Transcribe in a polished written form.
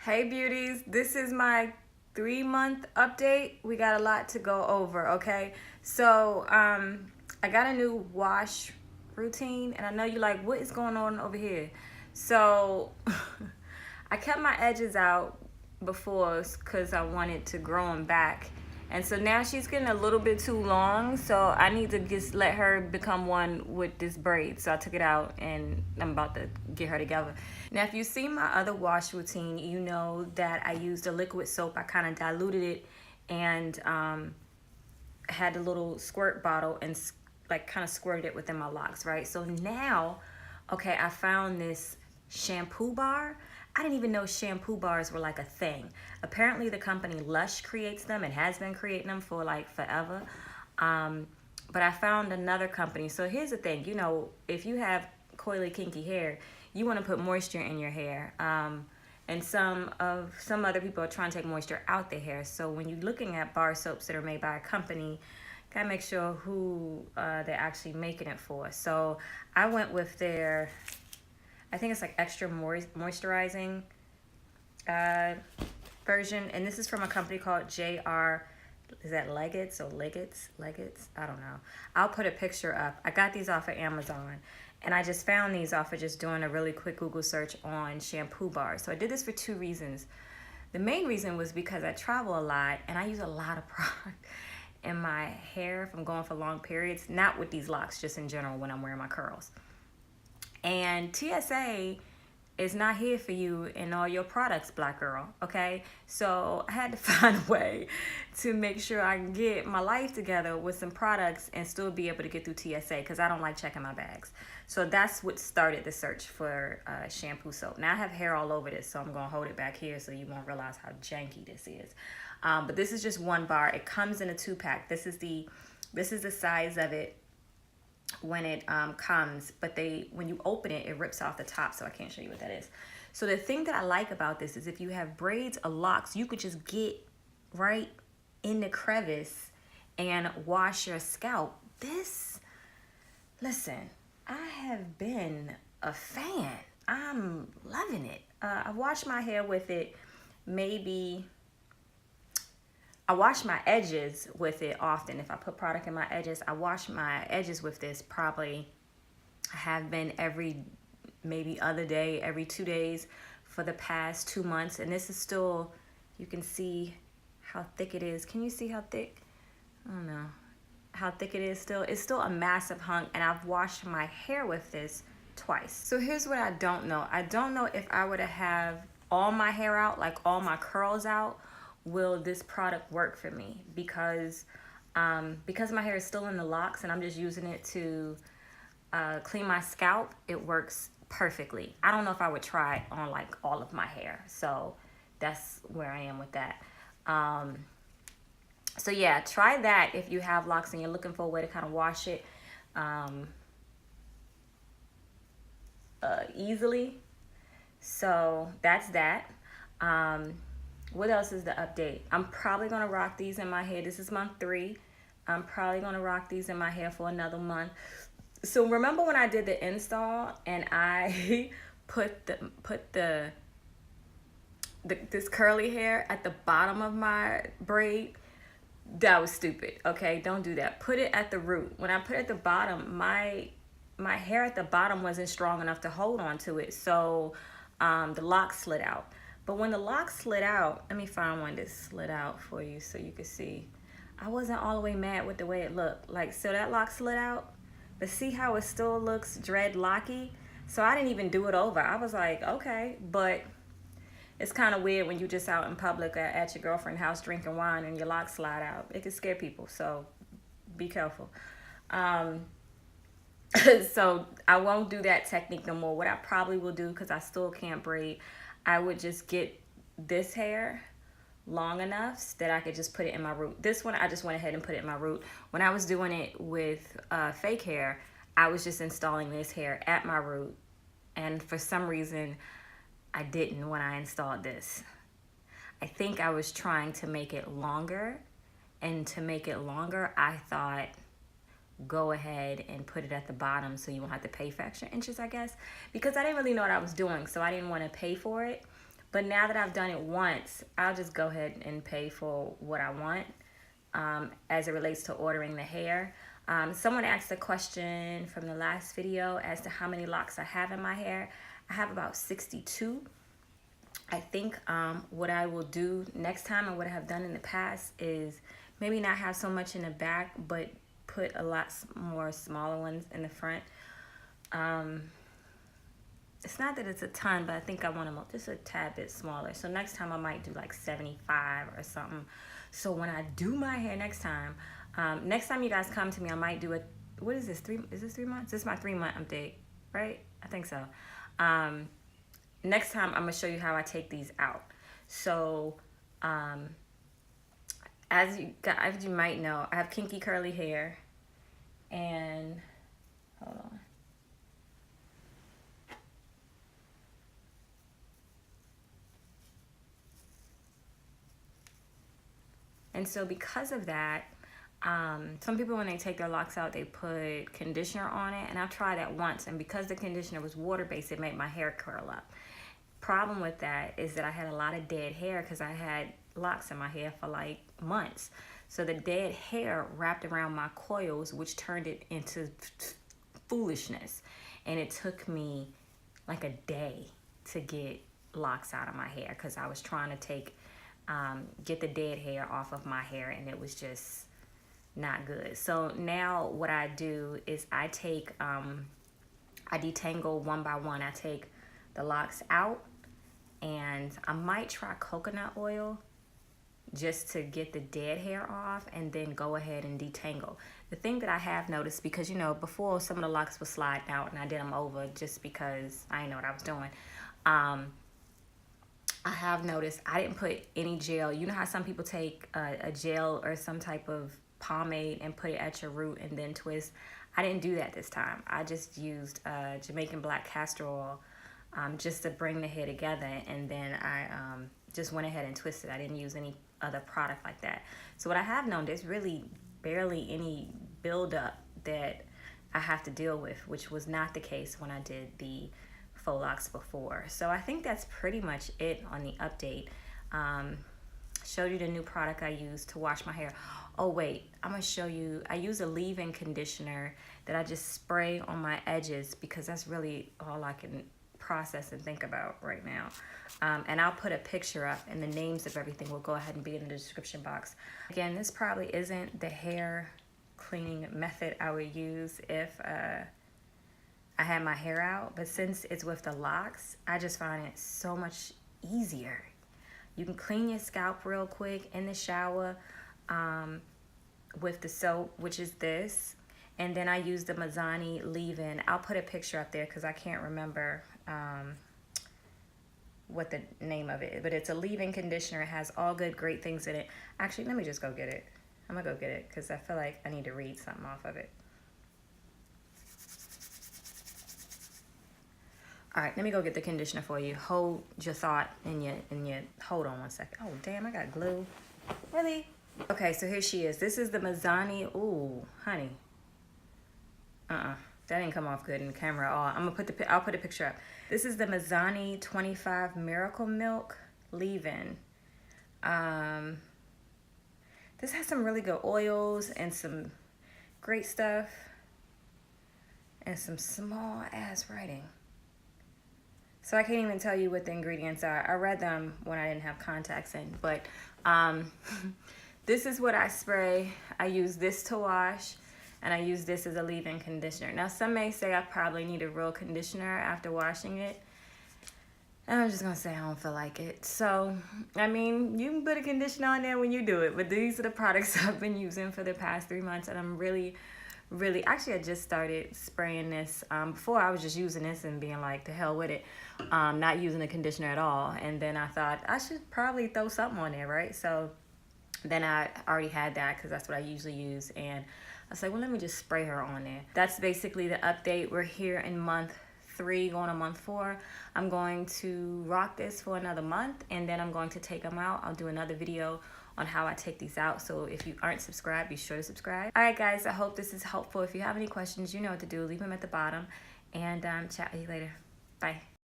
Hey beauties, this is my 3-month update. We got a lot to go over, okay? So, I got a new wash routine, and I know you're like, what is going on over here? So, I kept my edges out before because I wanted to grow them back. And so now she's getting a little bit too long, so I need to just let her become one with this braid. So I took it out and I'm about to get her together. Now, if you see my other wash routine, you know that I used a liquid soap. I kind of diluted it and had a little squirt bottle and like kind of squirted it within my locks, right? So now, okay, I found this shampoo bar. I didn't even know shampoo bars were like a thing. Apparently the company Lush creates them and has been creating them for like forever. But I found another company. So here's the thing, you know, if you have coily kinky hair, you want to put moisture in your hair. And some other people are trying to take moisture out their hair. So when you're looking at bar soaps that are made by a company, gotta make sure who they're actually making it for. So I went with their, I think it's like extra moisturizing version, and this is from a company called JR. Is that Liggett's or Liggett's? I don't know. I'll put a picture up. I got these off of Amazon, and I just found these off of just doing a really quick Google search on shampoo bars. So I did this for 2 reasons. The main reason was because I travel a lot and I use a lot of product in my hair if I'm going for long periods. Not with these locks, just in general when I'm wearing my curls. And TSA is not here for you in all your products, black girl, okay? So I had to find a way to make sure I can get my life together with some products and still be able to get through TSA because I don't like checking my bags. So that's what started the search for shampoo soap. Now I have hair all over this, so I'm gonna hold it back here so you won't realize how janky this is. But this is just one bar. It comes in a 2-pack. This is the size of it when it comes, but when you open it, it rips off the top, so I can't show you what that is. So the thing that I like about this is if you have braids or locks, you could just get right in the crevice and wash your scalp. Listen, I have been a fan. I'm loving it. I wash my hair with it I wash my edges with it often. If I put product in my edges, I wash my edges with this probably, I have been every maybe other day, every 2 days for the past 2 months. And this is still, you can see how thick it is. Can you see how thick? I don't know how thick it is still. It's still a massive hunk, and I've washed my hair with this twice. So here's what I don't know. I don't know if I were to have all my hair out, like all my curls out, will this product work for me? Because my hair is still in the locks and I'm just using it to clean my scalp, it works perfectly. I don't know if I would try it on like all of my hair. So that's where I am with that. So yeah, try that if you have locks and you're looking for a way to kind of wash it easily. So that's that. What else is the update? I'm probably going to rock these in my hair. This is month 3. I'm probably going to rock these in my hair for another month. So remember when I did the install and I put this curly hair at the bottom of my braid? That was stupid. Okay, don't do that. Put it at the root. When I put it at the bottom, my hair at the bottom wasn't strong enough to hold on to it. So the lock slid out. But when the lock slid out, let me find one that slid out for you so you can see. I wasn't all the way mad with the way it looked. Like, so that lock slid out, but see how it still looks dreadlocky? So I didn't even do it over. I was like, okay, but it's kind of weird when you just out in public at your girlfriend's house drinking wine and your locks slide out. It can scare people, so be careful. So I won't do that technique no more. What I probably will do, because I still can't braid, I would just get this hair long enough that I could just put it in my root. This one, I just went ahead and put it in my root. When I was doing it with fake hair, I was just installing this hair at my root. And for some reason, I didn't when I installed this. I think I was trying to make it longer. And to make it longer, I thought, go ahead and put it at the bottom so you won't have to pay for extra inches, I guess, because I didn't really know what I was doing, so I didn't want to pay for it. But now that I've done it once, I'll just go ahead and pay for what I want as it relates to ordering the hair. Someone asked a question from the last video as to how many locks I have in my hair. I have about 62. I think what I will do next time, and what I have done in the past, is maybe not have so much in the back, but put a lot more smaller ones in the front. It's not that it's a ton, but I think I want them just a tad bit smaller. So next time I might do like 75 or something. So when I do my hair next time you guys come to me, I might do it. What is this? Is this 3 months? This is my 3-month update, right? I think so. Next time I'm gonna show you how I take these out. So as you might know, I have kinky curly hair, and hold on. And so because of that, some people, when they take their locks out, they put conditioner on it, and I've tried that once, and because the conditioner was water-based, it made my hair curl up. Problem with that is that I had a lot of dead hair because I had locks in my hair for like months. So the dead hair wrapped around my coils, which turned it into foolishness. And it took me like a day to get locks out of my hair because I was trying to get the dead hair off of my hair, and it was just not good. So now what I do is I detangle one by one. I take the locks out, and I might try coconut oil just to get the dead hair off, and then go ahead and detangle. The thing that I have noticed, because you know, before some of the locks were sliding out and I did them over just because I didn't know what I was doing. I have noticed I didn't put any gel. You know how some people take a gel or some type of pomade and put it at your root and then twist? I didn't do that this time. I just used Jamaican black castor oil just to bring the hair together, and then I just went ahead and twisted. I didn't use any other product like that. So what I have known, there's really barely any buildup that I have to deal with, which was not the case when I did the Faux locks before. So I think that's pretty much it on the update. Showed you the new product I use to wash my hair. Oh wait, I'm gonna show you, I use a leave-in conditioner that I just spray on my edges because that's really all I can process and think about right now. And I'll put a picture up, and the names of everything will go ahead and be in the description box. Again, this probably isn't the hair cleaning method I would use if I had my hair out, but since it's with the locks, I just find it so much easier. You can clean your scalp real quick in the shower with the soap, which is this, and then I use the Mizani leave-in. I'll put a picture up there because I can't remember what the name of it is, but it's a leave-in conditioner. It has all good, great things in it. Actually, let me just go get it. I'm gonna go get it because I feel like I need to read something off of it. All right, let me go get the conditioner for you. Hold your thought in your hold on one second. Oh, damn, I got glue. Really? Okay, so here she is. This is the Mizani. Ooh, honey. That didn't come off good in the camera at all. I'll put a picture up. This is the Mizani 25 Miracle Milk leave-in. This has some really good oils and some great stuff and some small ass writing. So I can't even tell you what the ingredients are. I read them when I didn't have contacts in, but this is what I spray. I use this to wash, and I use this as a leave-in conditioner. Now, some may say I probably need a real conditioner after washing it. And I'm just gonna say I don't feel like it. So, I mean, you can put a conditioner on there when you do it, but these are the products I've been using for the past 3 months, and I'm really, actually I just started spraying this. Before I was just using this and being like, the hell with it, not using a conditioner at all. And then I thought I should probably throw something on there, right? So then I already had that because that's what I usually use, and I was like, well, let me just spray her on there. That's basically the update. We're here in month 3, going on month 4. I'm going to rock this for another month, and then I'm going to take them out. I'll do another video on how I take these out. So if you aren't subscribed, be sure to subscribe. All right, guys, I hope this is helpful. If you have any questions, you know what to do. Leave them at the bottom, and chat with you later. Bye.